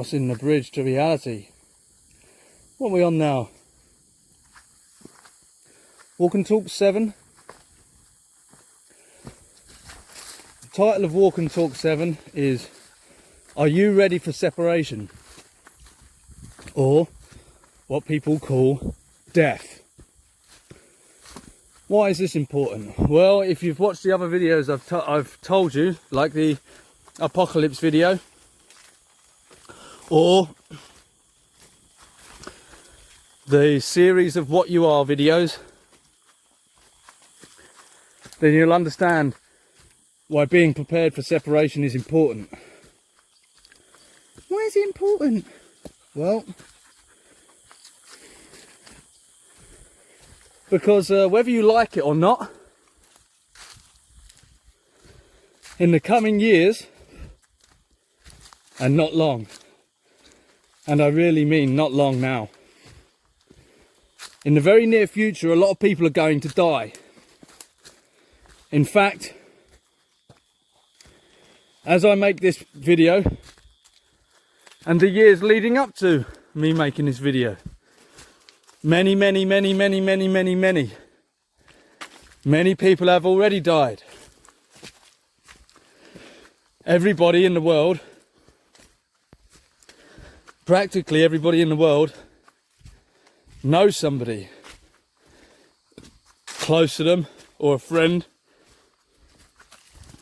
What's in the bridge to reality? What are we on now? Walk and Talk 7. The title of Walk and Talk 7 is, Are you ready for separation? Or what people call death. Why is this important? Well, if you've watched the other videos I've told you, like the apocalypse video, or the series of What You Are videos, then you'll understand why being prepared for separation is important. Why is it important? Well, because whether you like it or not, in the coming years, and not long, and I really mean not long now, in the very near future, a lot of people are going to die. In fact, as I make this video, and the years leading up to me making this video, many people have already died. Everybody in the world, practically everybody in the world, knows somebody close to them or a friend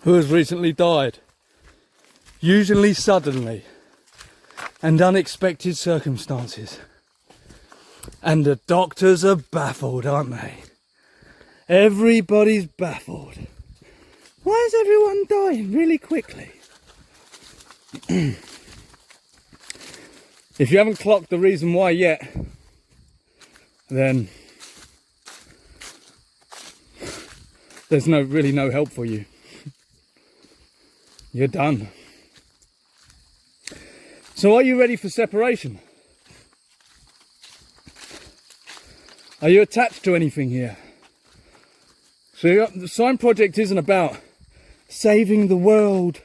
who has recently died, usually suddenly and unexpected circumstances. And the doctors are baffled, aren't they? Everybody's baffled. Why is everyone dying really quickly? If you haven't clocked the reason why yet, then there's really no help for you. You're done. So are you ready for separation? Are you attached to anything here? So the SINE project isn't about saving the world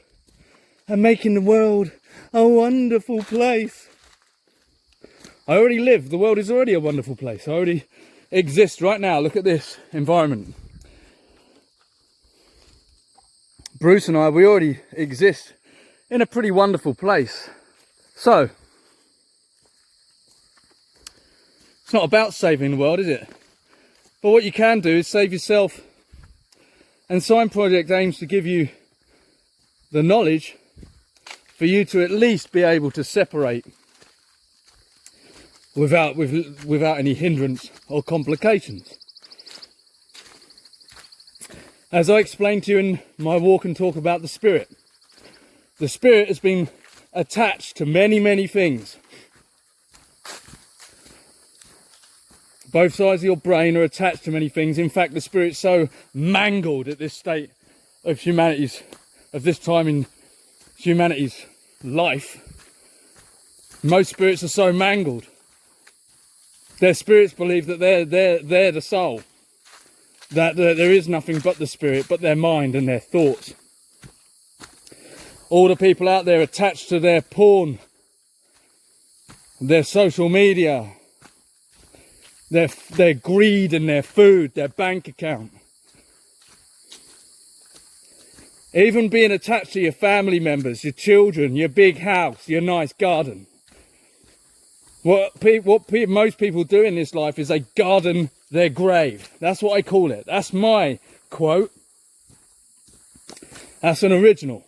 and making the world a wonderful place. I already live. The world is already a wonderful place. I already exist right now. Look at this environment. Bruce and I, we already exist in a pretty wonderful place. So, it's not about saving the world, is it? But what you can do is save yourself. And SINE project aims to give you the knowledge for you to at least be able to separate without any hindrance or complications. As I explained to you in my walk and talk about the spirit has been attached to many things. Both sides of your brain are attached to many things. In fact, the spirit's so mangled at this state of this time in humanity's life. Most spirits are so mangled. Their spirits believe that they're the soul. That there is nothing but the spirit, but their mind and their thoughts. All the people out there attached to their porn, their social media, their greed and their food, their bank account. Even being attached to your family members, your children, your big house, your nice garden. What most people do in this life is they garden their grave. That's what I call it. That's my quote. That's an original.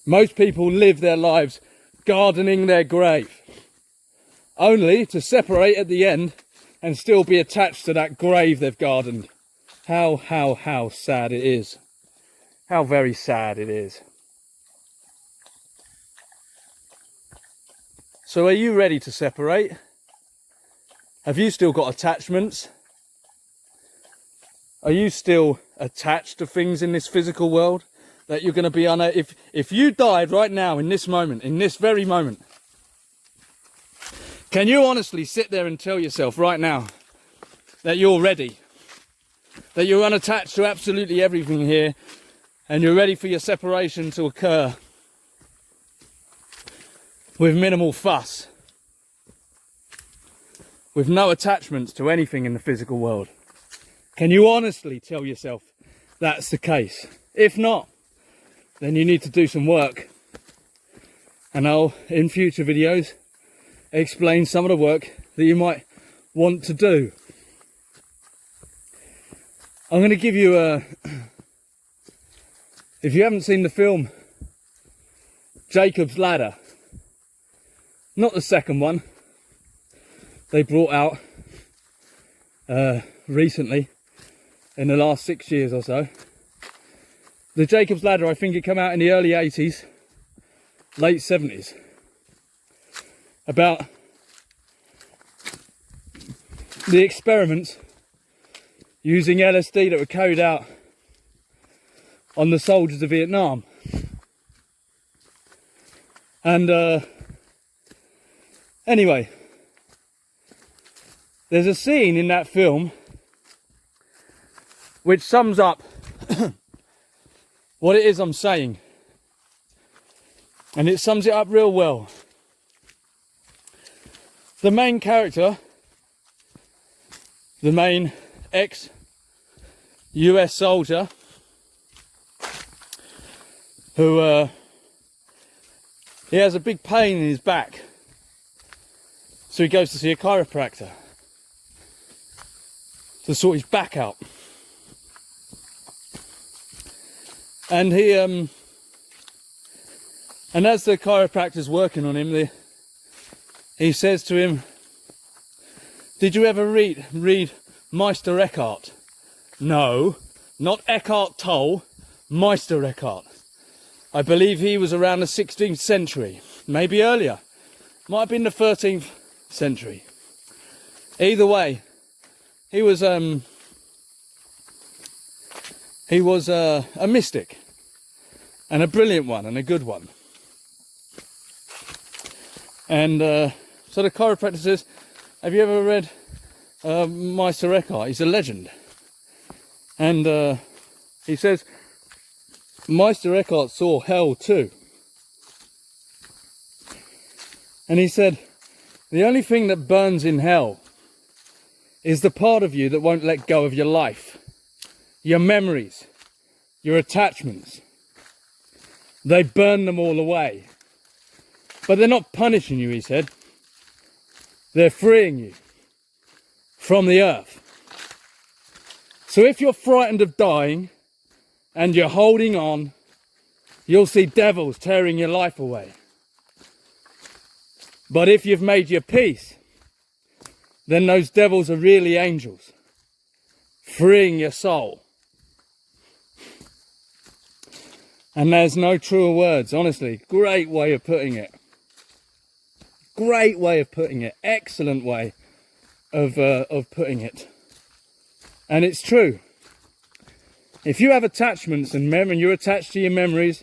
Most people live their lives gardening their grave, only to separate at the end and still be attached to that grave they've gardened. How sad it is. How very sad it is. So are you ready to separate? Have you still got attachments? Are you still attached to things in this physical world that you're going to be if you died right now in this moment, in this very moment, can you honestly sit there and tell yourself right now that you're ready? That you're unattached to absolutely everything here and you're ready for your separation to occur? with minimal fuss, with no attachments to anything in the physical world. Can you honestly tell yourself that's the case? If not, then you need to do some work. And I'll, in future videos, explain some of the work that you might want to do. I'm going to give you a... If you haven't seen the film Jacob's Ladder, not the second one they brought out recently, in the last 6 years or so. The Jacob's Ladder, I think it came out in the early 80s, late 70s, about the experiments using LSD that were carried out on the soldiers of Vietnam. And anyway, there's a scene in that film which sums up what it is I'm saying, and it sums it up real well. The main character, the main ex-US soldier, who he has a big pain in his back, so he goes to see a chiropractor to sort his back out. And he and as the chiropractor's working on him, he says to him, "Did you ever read Meister Eckhart?" "No, not Eckhart Tolle, Meister Eckhart. I believe he was around the 16th century, maybe earlier. Might have been the 13th century. Either way, he was a mystic, and a brilliant one, and a good one." And so the chiropractor says, "Have you ever read Meister Eckhart? He's a legend." And he says, "Meister Eckhart saw hell too." And he said, "The only thing that burns in hell is the part of you that won't let go of your life, your memories, your attachments. They burn them all away. But they're not punishing you," he said. "They're freeing you from the earth. So if you're frightened of dying and you're holding on, you'll see devils tearing your life away. But if you've made your peace, then those devils are really angels, freeing your soul." And there's no truer words, honestly. Great way of putting it. Great way of putting it. Excellent way of putting it. And it's true. If you have attachments and you're attached to your memories,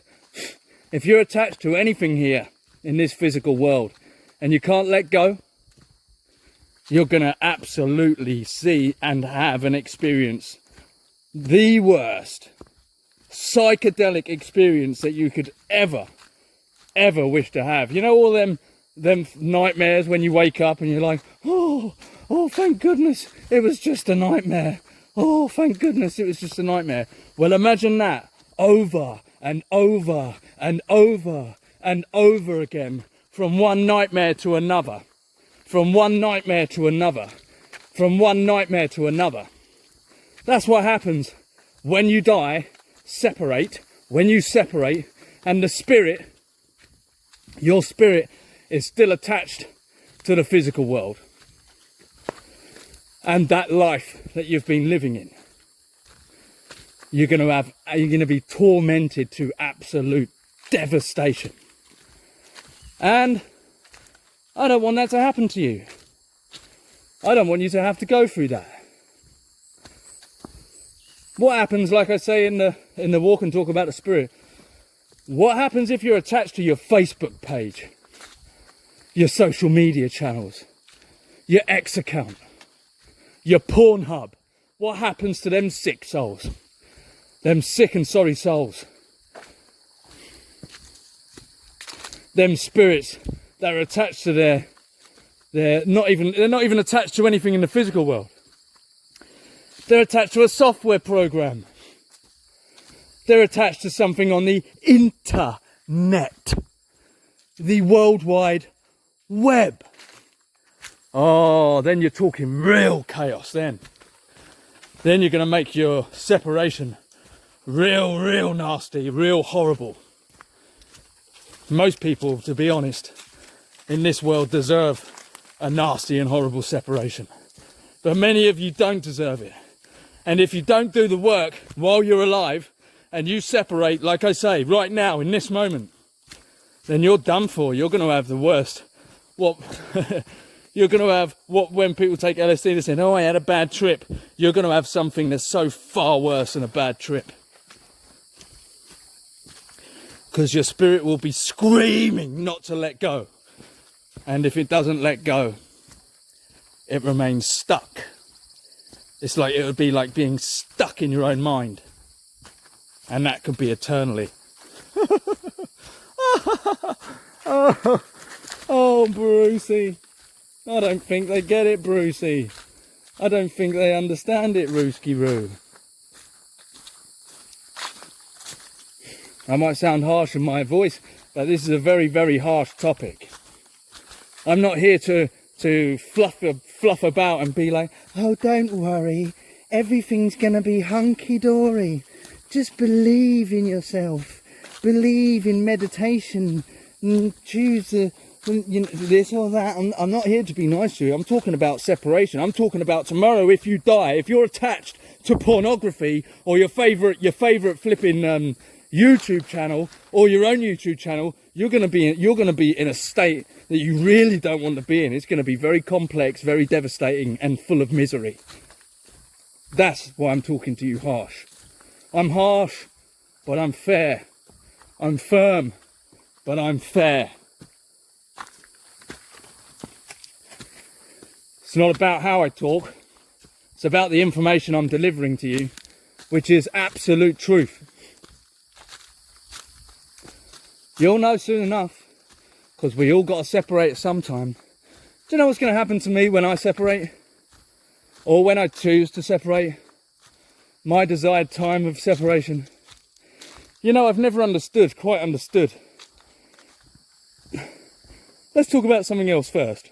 if you're attached to anything here in this physical world and you can't let go, you're going to absolutely see and have and experience the worst psychedelic experience that you could ever wish to have. You know, all them nightmares when you wake up and you're like, oh, thank goodness it was just a nightmare. Oh, thank goodness it was just a nightmare. Well, imagine that over and over and over and over again, from one nightmare to another, from one nightmare to another, from one nightmare to another. That's what happens when you die. When you separate, and the spirit, your spirit, is still attached to the physical world and that life that you've been living in. You're going to be tormented to absolute devastation. And I don't want that to happen to you. I don't want you to have to go through that. What happens, like I say in the walk and talk about the spirit, what happens if you're attached to your Facebook page, your social media channels, your X account, your Pornhub? What happens to them sick souls? Them sick and sorry souls. Them spirits that are attached to they're not even attached to anything in the physical world. They're attached to a software program. They're attached to something on the internet, the World Wide Web. Oh, then you're talking real chaos then. Then you're going to make your separation real nasty, real horrible. Most people, to be honest, in this world deserve a nasty and horrible separation. But many of you don't deserve it. And if you don't do the work while you're alive and you separate, like I say, right now, in this moment, then you're done for. You're going to have the worst. You're going to have what when people take LSD, they say, oh, I had a bad trip. You're going to have something that's so far worse than a bad trip. Because your spirit will be screaming not to let go. And if it doesn't let go, it remains stuck. It would be like being stuck in your own mind. And that could be eternally. Oh, Brucey. I don't think they get it, Brucey. I don't think they understand it, Rooski Roo. I might sound harsh in my voice, but this is a very harsh topic. I'm not here to fluff about and be like, oh, don't worry, everything's gonna be hunky-dory. Just believe in yourself. Believe in meditation. Choose this or that. I'm not here to be nice to you. I'm talking about separation. I'm talking about tomorrow if you die, if you're attached to pornography or your favourite flipping YouTube channel or your own YouTube channel, you're gonna be in a state that you really don't want to be in. It's gonna be very complex, very devastating, and full of misery. That's why I'm talking to you harsh. I'm harsh, but I'm fair. I'm firm, but I'm fair. It's not about how I talk. It's about the information I'm delivering to you, which is absolute truth. You'll know soon enough, because we all got to separate at some time. Do you know what's going to happen to me when I separate? Or when I choose to separate? My desired time of separation. You know, I've never quite understood. Let's talk about something else first.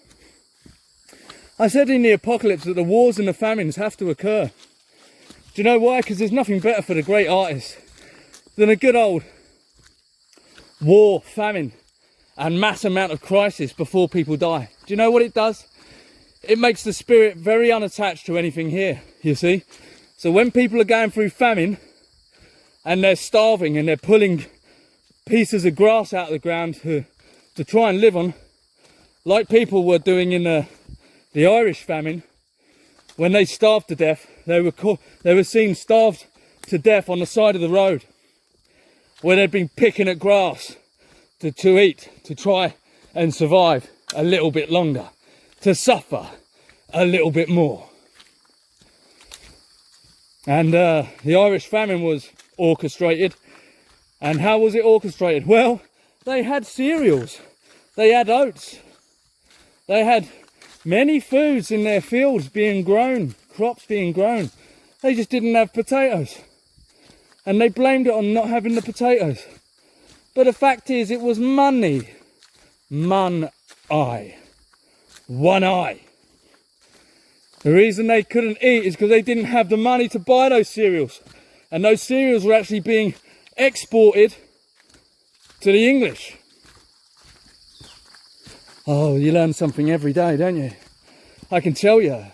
I said in the apocalypse that the wars and the famines have to occur. Do you know why? Because there's nothing better for the great artists than a good old war, famine, and mass amount of crisis before people die. Do you know what it does? It makes the spirit very unattached to anything here, you see. So when people are going through famine and they're starving and they're pulling pieces of grass out of the ground to try and live on, like people were doing in the Irish famine, when they starved to death, they were seen starved to death on the side of the road, where they'd been picking at grass to eat, to try and survive a little bit longer, to suffer a little bit more. And the Irish famine was orchestrated. And how was it orchestrated? Well, they had cereals, they had oats, they had many foods in their fields being grown, crops being grown. They just didn't have potatoes. And they blamed it on not having the potatoes. But the fact is, it was money. One-eye. One-eye. The reason they couldn't eat is because they didn't have the money to buy those cereals. And those cereals were actually being exported to the English. Oh, you learn something every day, don't you? I can tell you.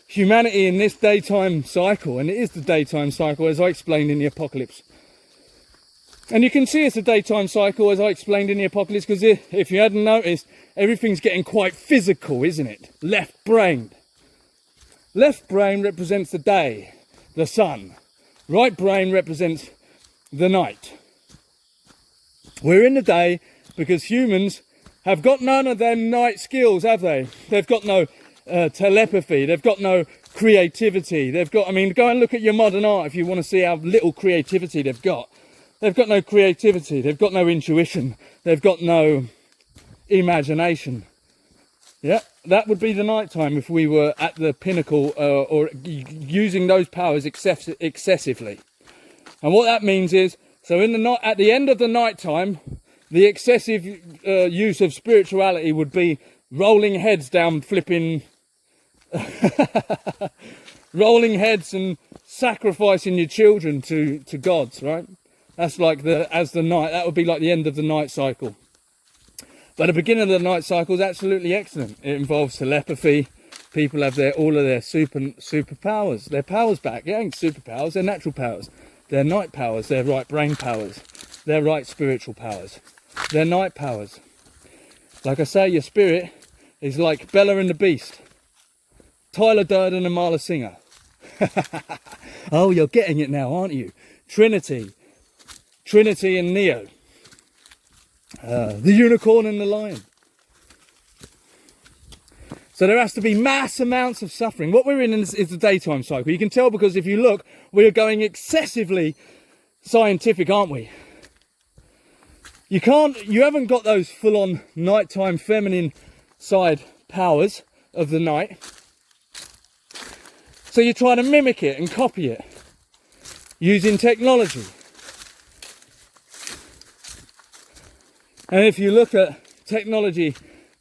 Humanity in this daytime cycle, and it is the daytime cycle as I explained in the apocalypse. And you can see it's a daytime cycle as I explained in the apocalypse, because if you hadn't noticed, everything's getting quite physical, isn't it? Left-brained. Left brain represents the day, the sun. Right brain represents the night. We're in the day because humans have got none of their night skills, have they? They've got no telepathy, they've got no creativity, go and look at your modern art if you want to see how little creativity they've got. They've got no creativity, they've got no intuition, they've got no imagination. Yeah, that would be the night time if we were at the pinnacle or using those powers excessively. And what that means is, so in the night, at the end of the night time, the excessive use of spirituality would be rolling heads down flipping rolling heads and sacrificing your children to gods, right? That's like that would be like the end of the night cycle. But the beginning of the night cycle is absolutely excellent. It involves telepathy. People have all of their superpowers, their powers back. It ain't superpowers, they're natural powers. They're night powers, they're right brain powers. They're right spiritual powers. They're night powers. Like I say, your spirit is like Bella and the Beast. Tyler Durden and Marla Singer. Oh, you're getting it now, aren't you? Trinity and Neo. The unicorn and the lion. So there has to be mass amounts of suffering. What we're in is the daytime cycle. You can tell because if you look, we're going excessively scientific, aren't we? You haven't got those full-on nighttime feminine side powers of the night. So you try to mimic it and copy it using technology. And if you look at technology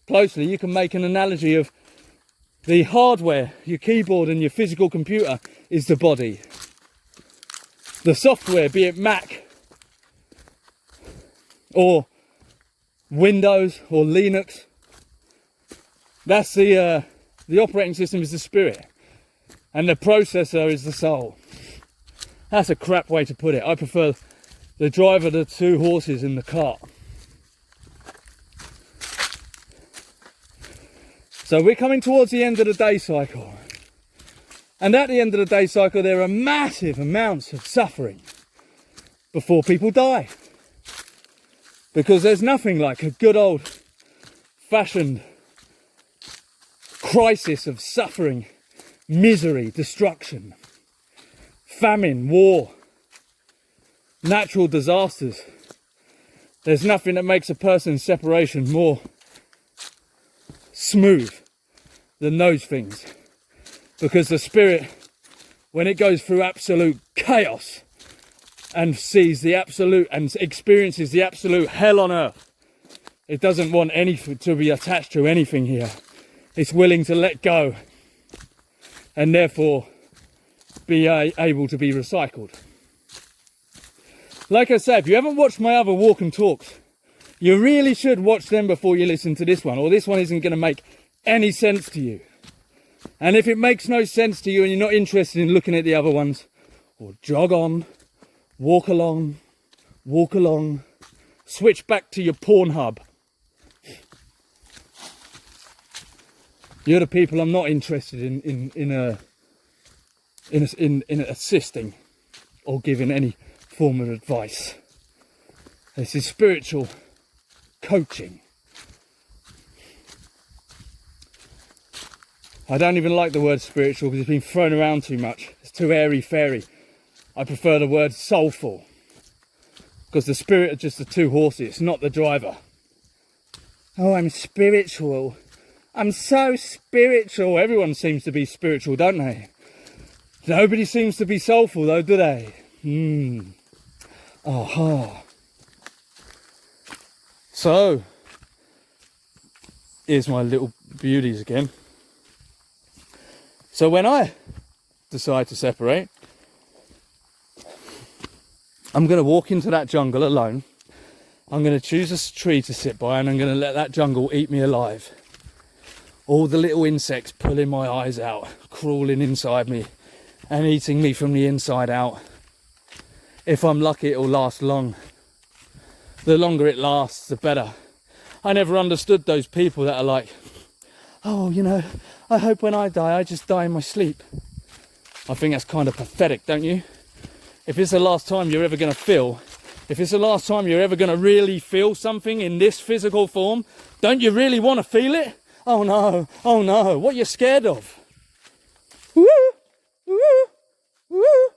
closely, you can make an analogy of the hardware, your keyboard and your physical computer is the body. The software, be it Mac or Windows or Linux, that's the operating system is the spirit. And the processor is the soul. That's a crap way to put it. I prefer the driver, the two horses in the cart. So we're coming towards the end of the day cycle. And at the end of the day cycle, there are massive amounts of suffering before people die. Because there's nothing like a good old fashioned crisis of suffering, misery, destruction, famine, war, natural disasters. There's nothing that makes a person's separation more smooth than those things. Because the spirit, when it goes through absolute chaos and sees the absolute and experiences the absolute hell on earth, it doesn't want anything to be attached to anything here. It's willing to let go and therefore be able to be recycled. Like I said, if you haven't watched my other walk and talks, you really should watch them before you listen to this one, or this one isn't going to make any sense to you. And if it makes no sense to you and you're not interested in looking at the other ones, or jog on, walk along, switch back to your Pornhub. You're the people I'm not interested in assisting or giving any form of advice. This is spiritual coaching. I don't even like the word spiritual because it's been thrown around too much. It's too airy-fairy. I prefer the word soulful because the spirit are just the two horses, it's not the driver. Oh, I'm spiritual. I'm so spiritual. Everyone seems to be spiritual, don't they? Nobody seems to be soulful though, do they? Aha. So, here's my little beauties again. So when I decide to separate, I'm going to walk into that jungle alone. I'm going to choose a tree to sit by and I'm going to let that jungle eat me alive. All the little insects pulling my eyes out, crawling inside me and eating me from the inside out. If I'm lucky, it'll last long. The longer it lasts, the better. I never understood those people that are like, oh, you know, I hope when I die, I just die in my sleep. I think that's kind of pathetic, don't you? If it's the last time you're ever going to feel, if it's the last time you're ever going to really feel something in this physical form, don't you really want to feel it? Oh no, what are you scared of? Woo, woo, woo, woo.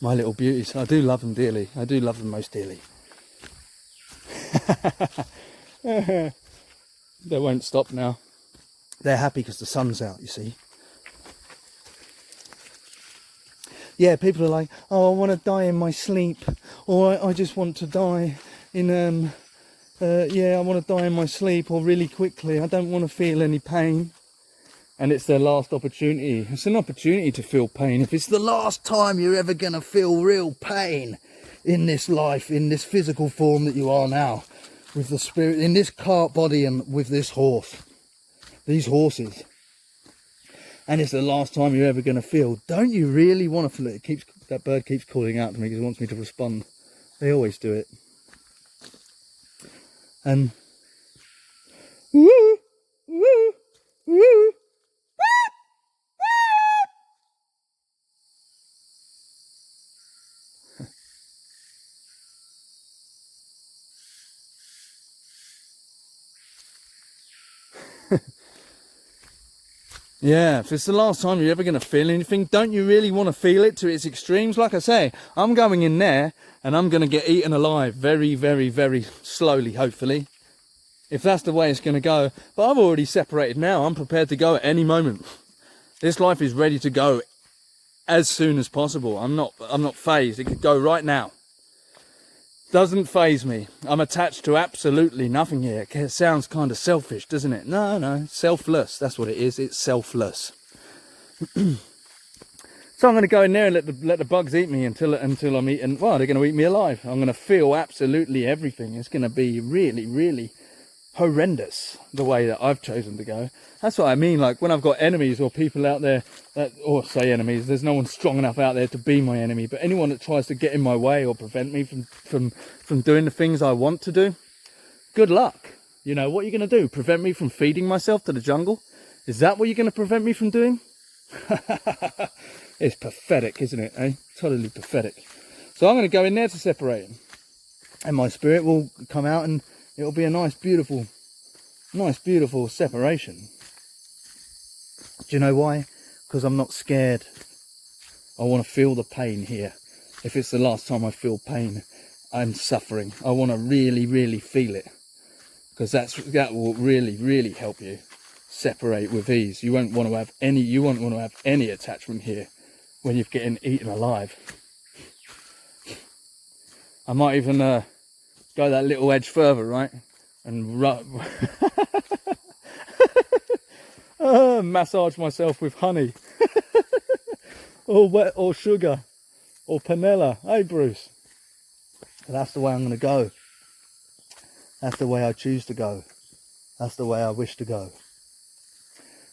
My little beauties. I do love them dearly. I do love them most dearly. They won't stop now. They're happy because the sun's out, you see. Yeah, people are like, oh, I want to die in my sleep, or I just want to die in, yeah, I want to die in my sleep, or really quickly. I don't want to feel any pain. And it's their last opportunity. It's an opportunity to feel pain. If it's the last time you're ever going to feel real pain in this life, in this physical form that you are now, with the spirit, in this cart body and with this horse, these horses, and it's the last time you're ever going to feel, don't you really want to feel it? That bird keeps calling out to me because it wants me to respond. They always do it. And woo, woo, woo. Yeah, if it's the last time you're ever going to feel anything, don't you really want to feel it to its extremes? Like I say, I'm going in there and I'm going to get eaten alive very, very, very slowly, hopefully. If that's the way it's going to go. But I've already separated now. I'm prepared to go at any moment. This life is ready to go as soon as possible. I'm not phased. It could go right now. Doesn't phase me. I'm attached to absolutely nothing here. It sounds kind of selfish, doesn't it? No, selfless. That's what it is. It's selfless. So I'm going to go in there and let the bugs eat me until I'm eaten. Well, they're going to eat me alive. I'm going to feel absolutely everything. It's going to be really, really horrendous the way that I've chosen to go. That's what I mean. Like when I've got enemies or people out there that, or say enemies, there's no one strong enough out there to be my enemy, but anyone that tries to get in my way or prevent me from doing the things I want to do, good luck. You know, what are you going to do? Prevent me from feeding myself to the jungle? Is that what you're going to prevent me from doing? It's pathetic, isn't it? Eh? Totally pathetic. So I'm going to go in there to separate them, and my spirit will come out and it'll be a nice beautiful separation. Do you know why? Because I'm not scared. I want to feel the pain here. If it's the last time I feel pain and suffering, I want to really, really feel it, because that will really, really help you separate with ease. You won't want to have any attachment here when you're getting eaten alive. I might even go that little edge further, right? And massage myself with honey or sugar or panela. Hey Bruce, that's the way I'm going to go. That's the way I choose to go. That's the way I wish to go.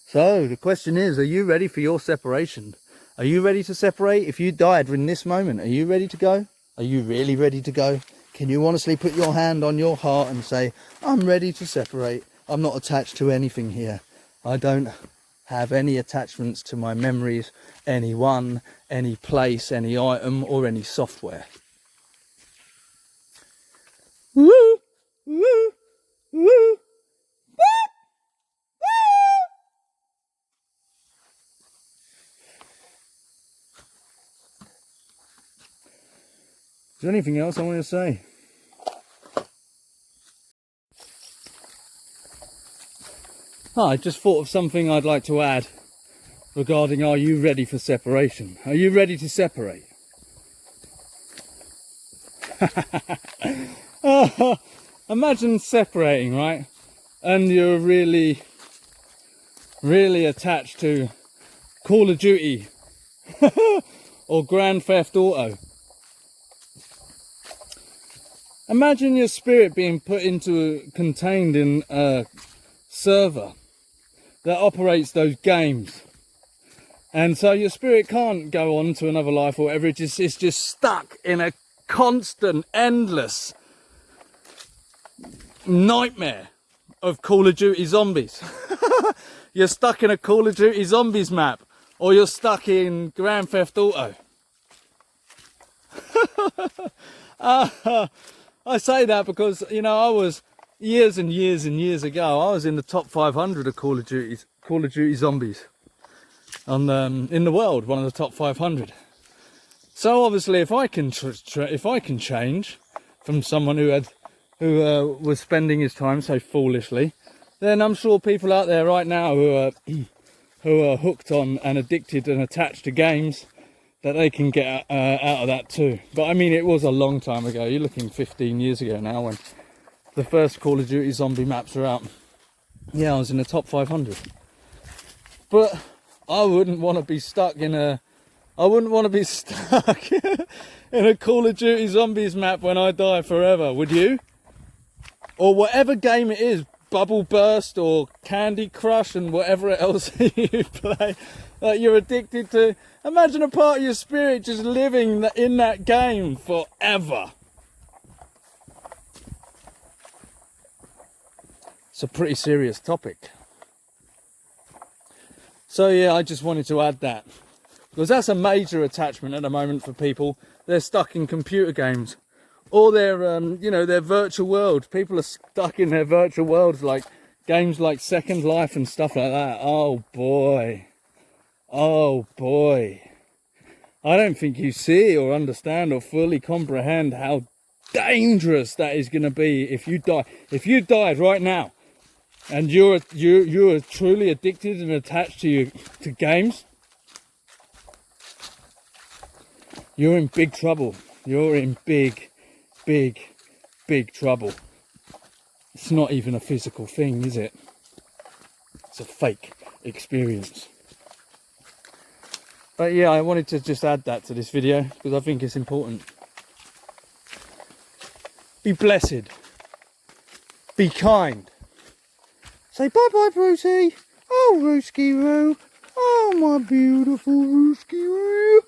So the question is, are you ready for your separation? Are you ready to separate? If you died in this moment, are you ready to go? Are you really ready to go? Can you honestly put your hand on your heart and say, I'm ready to separate. I'm not attached to anything here. I don't have any attachments to my memories, anyone, any place, any item, or any software. Woo! Woo! Woo! Is there anything else I want to say? I just thought of something I'd like to add regarding, are you ready for separation? Are you ready to separate? Imagine separating, right? And you're really, really attached to Call of Duty or Grand Theft Auto. Imagine your spirit being contained in a server that operates those games, and so your spirit can't go on to another life or whatever. It's just stuck in a constant, endless nightmare of Call of Duty zombies. You're stuck in a Call of Duty zombies map, or you're stuck in Grand Theft Auto. I say that because, you know, I was years and years and years ago, I was in the top 500 of Call of Duty zombies in the world, one of the top 500. So obviously, if I can change from someone who was spending his time so foolishly, then I'm sure people out there right now who are hooked on and addicted and attached to games, that they can get out of that too. But I mean, it was a long time ago. You're looking 15 years ago now, when the first Call of Duty zombie maps were out. Yeah, I was in the top 500. But I wouldn't want to be stuck in a in a Call of Duty zombies map when I die forever, would you? Or whatever game it is, Bubble Burst or Candy Crush and whatever else you play that you're addicted to. Imagine a part of your spirit just living in that game forever. It's a pretty serious topic. So yeah, I just wanted to add that, because that's a major attachment at the moment for people. They're stuck in computer games, or their their virtual world. People are stuck in their virtual worlds, like games like Second Life and stuff like that. Oh boy, oh boy. I don't think you see or understand or fully comprehend how dangerous that is going to be if you die. If you died right now and you're truly addicted and attached to games, you're in big trouble. You're in big trouble. It's not even a physical thing, is it? It's a fake experience. But yeah, I wanted to just add that to this video because I think it's important. Be blessed. Be kind. Say bye-bye, Brucey. Oh, Rooski Roo. Oh, my beautiful Rooski Roo.